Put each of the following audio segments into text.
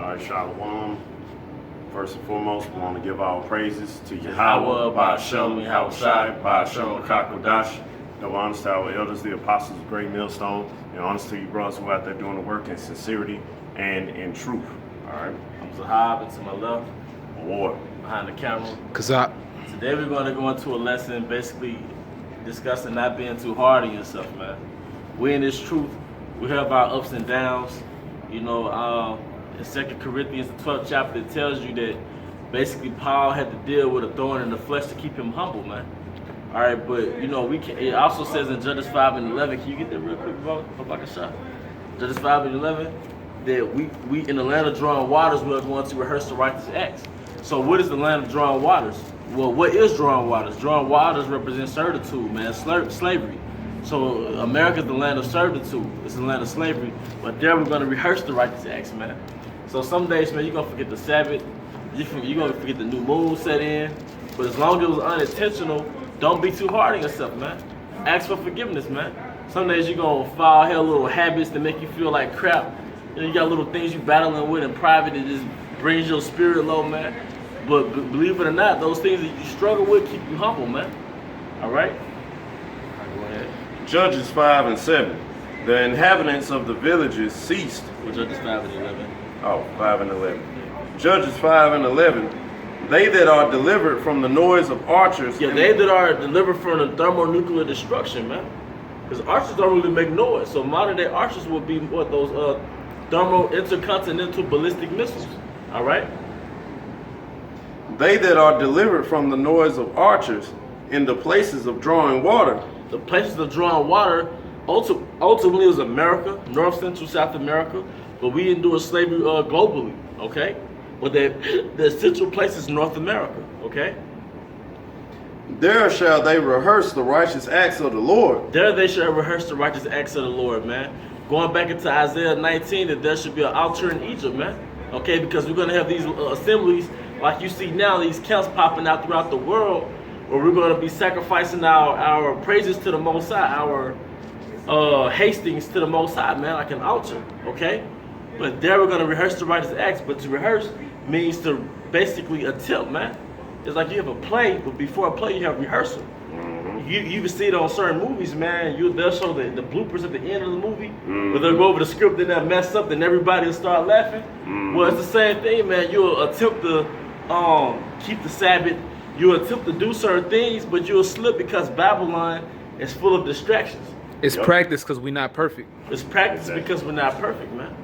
All right, Shalom. First and foremost, we want to give our praises to Yahweh, Ba'ashem, Yahushai, Ba'ashem, Kakodash. No honors to our elders, the apostles of Great Millstone, and honors to you brothers who are out there doing the work in sincerity and in truth. All right. I'm Zahab, and to my left, Lord. behind the camera. Kazak. Today we're going to go into a lesson basically discussing not being too hard on yourself, man. We in this truth, we have our ups and downs. You know, in 2 Corinthians, the 12th chapter, it tells you that basically Paul had to deal with a thorn in the flesh to keep him humble, man. All right, but you know, it also says in Judges 5 and 11, can you get that real quick, bro? Like a shot. Judges 5 and 11, that we in the land of drawing waters, we are going to rehearse the righteous acts. So what is the land of drawing waters? Well, what is drawing waters? Drawing waters represents servitude, man, slavery. So America's the land of servitude. It's the land of slavery. But there we're going to rehearse the righteous acts, man. So some days, man, you're going to forget the Sabbath. You're going to forget the new moon set in. But as long as it was unintentional, don't be too hard on yourself, man. Ask for forgiveness, man. Some days you're going to fall hell little habits that make you feel like crap. You know, you got little things you're battling with in private that just brings your spirit low, man. But believe it or not, those things that you struggle with keep you humble, man. All right? Go ahead. Judges 5 and 7. The inhabitants of the villages ceased. Well, Judges 5 and 11. Oh, 5 and 11. Judges 5 and 11. They that are delivered from the noise of archers. Yeah, they that are delivered from the thermonuclear destruction, man. Because archers don't really make noise. So modern day archers would be what, those thermo intercontinental ballistic missiles. All right? They that are delivered from the noise of archers in the places of drawing water. The places of drawing water ultimately is America, North, Central, South America. But we endure slavery globally, okay? But the central place is North America, okay? There shall they rehearse the righteous acts of the Lord. There they shall rehearse the righteous acts of the Lord, man. Going back into Isaiah 19, that there should be an altar in Egypt, man. Okay, because we're going to have these assemblies like you see now, these camps popping out throughout the world, where we're going to be sacrificing our praises to the Most High, our hastings to the Most High, man, like an altar, okay? But there we're going to rehearse the righteous acts. But to rehearse means to basically attempt, man. It's like you have a play, but before a play you have rehearsal. Mm-hmm. You can see it on certain movies, man. They'll show the bloopers at the end of the movie, but they'll go over the script and they'll mess up, then everybody will start laughing. Well, it's the same thing, man. You'll attempt to keep the Sabbath. You'll attempt to do certain things, but you'll slip because Babylon is full of distractions. It's practice because we're not perfect. It's practice because we're not perfect, man.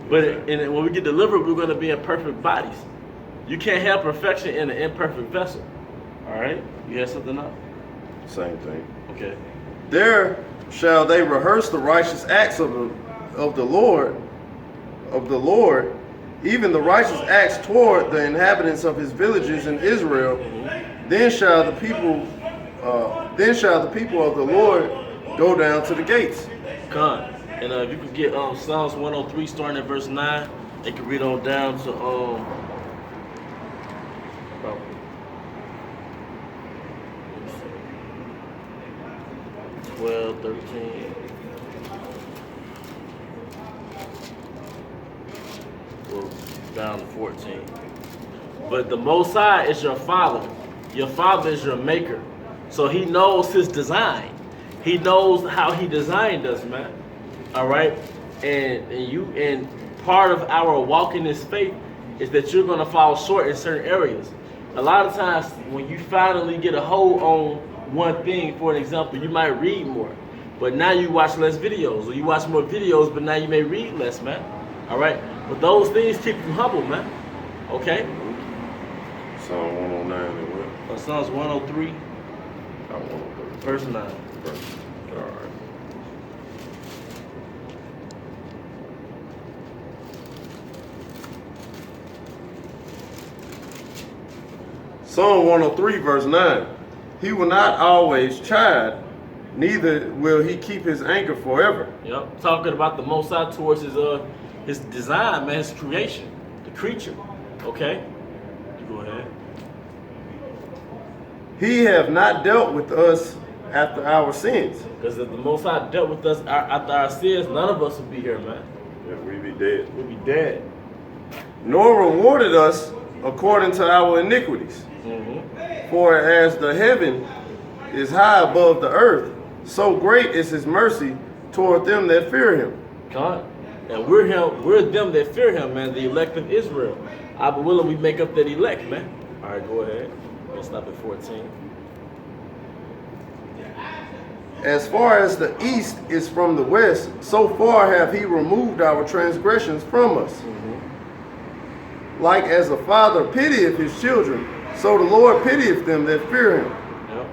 But when we get delivered, we're going to be in perfect bodies. You can't have perfection in an imperfect vessel. All right? You have something up? Same thing. Okay. There shall they rehearse the righteous acts of the Lord, even the righteous acts toward the inhabitants of his villages in Israel. Then shall the people of the Lord go down to the gates. Con. And if you could get Psalms 103 starting at verse 9, they can read on down to 12, 13. Well, down to 14. But the Most High is your Father. Your Father is your Maker. So He knows His design. He knows how He designed us, man. All right? And part of our walk in this faith is that you're going to fall short in certain areas. A lot of times when you finally get a hold on one thing, for an example, you might read more, but now you watch less videos, or you watch more videos, but now you may read less, man. All right? But those things keep you humble, man. Okay? Psalm 109 and what? Psalms 103, 103. verse 9. All right. Psalm 103 verse 9. He will not always chide, neither will he keep his anger forever. Yep. Talking about the Most High towards his design, man, his creation, the creature. Okay? You go ahead. He have not dealt with us after our sins. Because if the Most High dealt with us after our sins, none of us would be here, man. Yeah, we be dead. We'd be dead. nor rewarded us according to our iniquities. For as the heaven is high above the earth, so great is his mercy toward them that fear him. God. And we're them that fear him, man, the elect of Israel. I be willing we make up that elect, man. All right, go ahead. Let's stop at 14. As far as the east is from the west, so far hath he removed our transgressions from us. Like as a father pitieth his children, so the Lord pitieth them that fear him. Yep.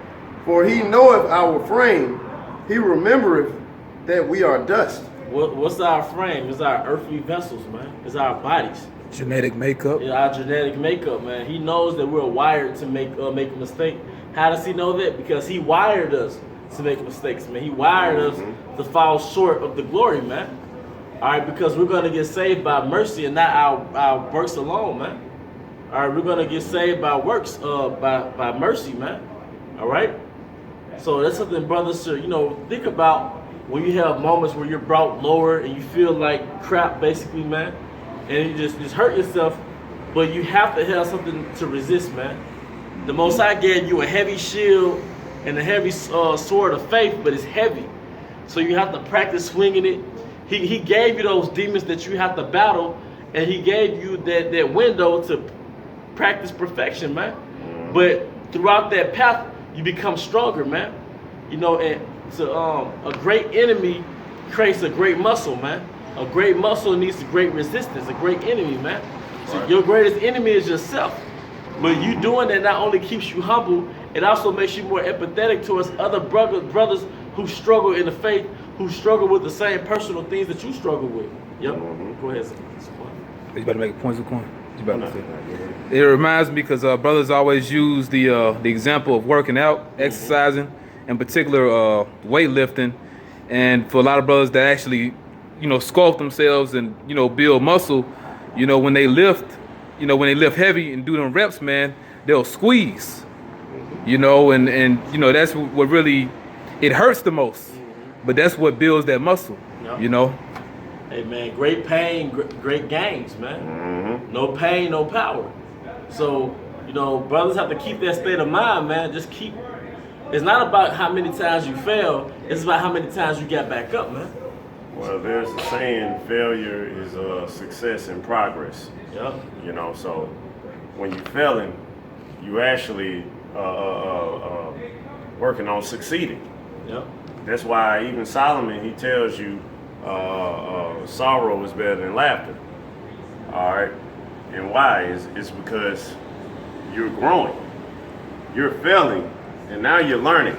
For he knoweth our frame, he remembereth that we are dust. What's our frame? It's our earthly vessels, man. It's our bodies. Genetic makeup. It's our genetic makeup, man. He knows that we're wired to make a mistake. How does he know that? Because he wired us to make mistakes, man. He wired us to fall short of the glory, man. All right, because we're going to get saved by mercy and not our works alone, man. All right, we're going to get saved by works, by mercy, man. All right? So that's something brothers should, think about when you have moments where you're brought lower and you feel like crap, basically, man. And you just hurt yourself, but you have to have something to resist, man. The Most High gave you a heavy shield and a heavy sword of faith, but it's heavy. So you have to practice swinging it. He gave you those demons that you have to battle, and he gave you that window to practice perfection, man. But throughout that path, you become stronger, man. And so a great enemy creates a great muscle, man. A great muscle needs a great resistance, a great enemy, man. So your greatest enemy is yourself. But you doing that not only keeps you humble, it also makes you more empathetic towards other brothers who struggle in the faith, who struggle with the same personal things that you struggle with. Yep. Go ahead. You about to make a point, Zaquan? You about to say? It reminds me because brothers always use the example of working out, exercising, in particular weightlifting, and for a lot of brothers that actually, sculpt themselves and build muscle, when they lift, when they lift heavy and do them reps, man, they'll squeeze, and that's what really, it hurts the most, but that's what builds that muscle, Hey man, great pain, great gains, man. No pain, no power. So, brothers have to keep that state of mind, man. It's not about how many times you fail, it's about how many times you get back up, man. Well, there's a saying, failure is a success in progress. Yep. So when you're failing, you actually working on succeeding. Yep. That's why even Solomon, he tells you sorrow is better than laughter. All right. And why? It's because you're growing. You're failing, and now you're learning.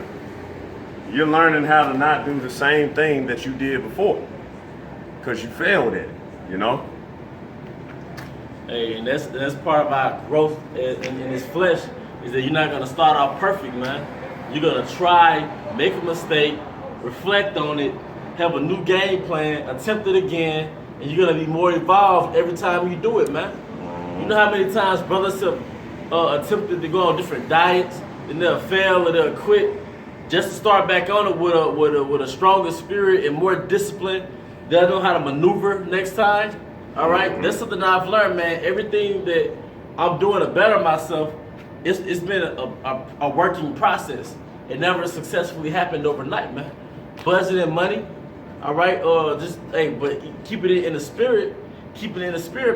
You're learning how to not do the same thing that you did before, because you failed at it, Hey, and that's part of our growth in this flesh, is that you're not gonna start off perfect, man. You're gonna try, make a mistake, reflect on it, have a new game plan, attempt it again, and you're gonna be more evolved every time you do it, man. You know how many times brothers have attempted to go on different diets, and they'll fail or they'll quit, just to start back on it with a stronger spirit and more discipline. They'll know how to maneuver next time. All right, that's something I've learned, man. Everything that I'm doing to better myself, it's been a working process. It never successfully happened overnight, man. Budgeting money, all right, but keep it in the spirit,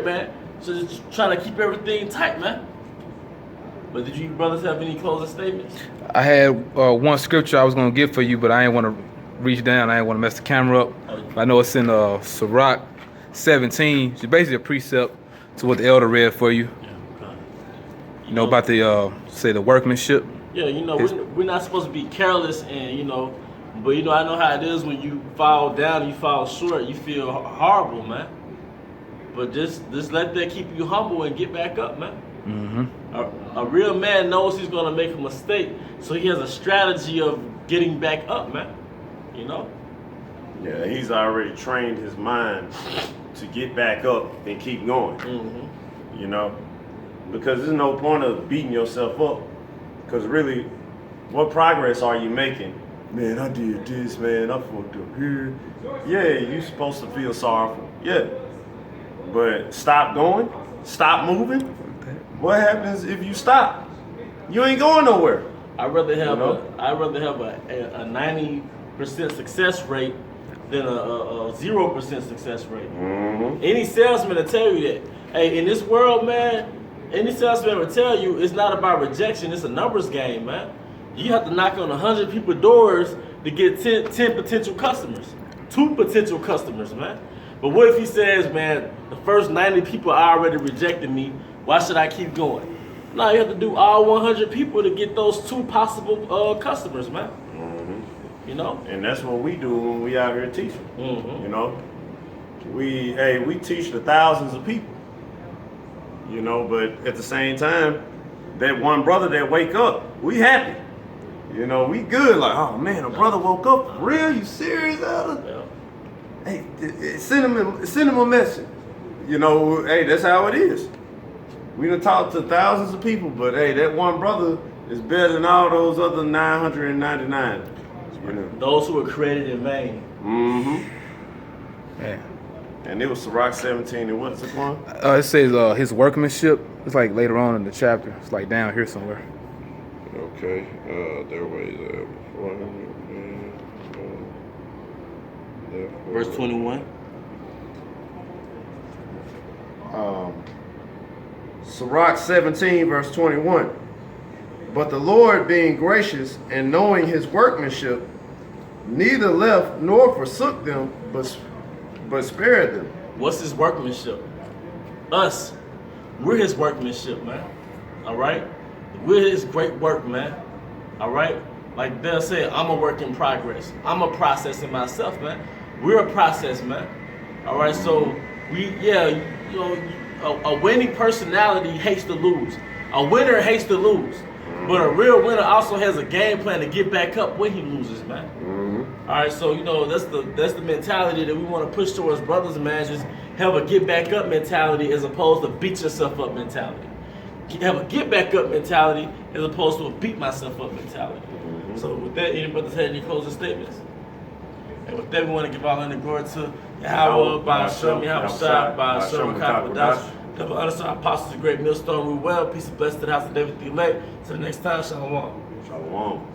man. So just trying to keep everything tight, man. But did you brothers have any closing statements? I had one scripture I was going to give for you, but I didn't want to reach down. I didn't want to mess the camera up. I know it's in Sirach 17. It's basically a precept to what the elder read for you. Yeah, okay. About the workmanship. Yeah, we're not supposed to be careless and, but I know how it is when you fall down, you fall short, you feel horrible, man. But just let that keep you humble and get back up, man. A real man knows he's gonna make a mistake, so he has a strategy of getting back up, man. Yeah, he's already trained his mind to get back up and keep going. Because there's no point of beating yourself up. Because really, what progress are you making? Man, I did this, man. I fucked up here. Yeah, you're supposed to feel sorrowful. Yeah. But stop going, stop moving. What happens if you stop? You ain't going nowhere. I'd rather have You know? a 90% success rate than a 0% success rate. Mm-hmm. Any salesman will tell you that. Hey, in this world, man, any salesman will tell you it's not about rejection, it's a numbers game, man. You have to knock on 100 people's doors to get 10 potential customers. 2 potential customers, man. But what if he says, man, the first 90 people already rejected me, why should I keep going? No, you have to do all 100 people to get those 2 possible customers, man. Mm-hmm. You know? And that's what we do when we out here teaching. Mm-hmm. You know, we teach the thousands of people. You know, but at the same time, that one brother that wake up, we happy. You know, we good. Like, oh man, a brother woke up. For real? You serious, Elder? Yeah. Hey, send him a message. You know, hey, that's how it is. We done talked to thousands of people, but hey, that one brother is better than all those other 999. You know. Those who were created in vain. Mm-hmm. Yeah. And it was Sirach 17 and what's it one? It says his workmanship. It's like later on in the chapter. It's like down here somewhere. Okay, their ways Verse 21. Sirach 17, verse 21. But the Lord being gracious and knowing his workmanship, neither left nor forsook them, but spared them. What's his workmanship? Us. We're his workmanship, man. All right? We're his great work, man. All right? Like they'll say, I'm a work in progress. I'm a process in myself, man. We're a process, man. All right? So, a winning personality hates to lose. A winner hates to lose. But a real winner also has a game plan to get back up when he loses, man. Mm-hmm. All right, so you know that's the mentality that we want to push towards brothers and man. Just have a get back up mentality as opposed to beat yourself up mentality. Have a get back up mentality as opposed to a beat myself up mentality. Mm-hmm. So with that, any brothers had any closing statements? And with that, we want to give all honor and glory to Yahweh, by Hashem, Yahweh, by Hashem, Kakadash. Double honor to our apostles, the great millstone, we well. Peace and blessings to the house of David the elect. Till the next time, Shalom. Shalom.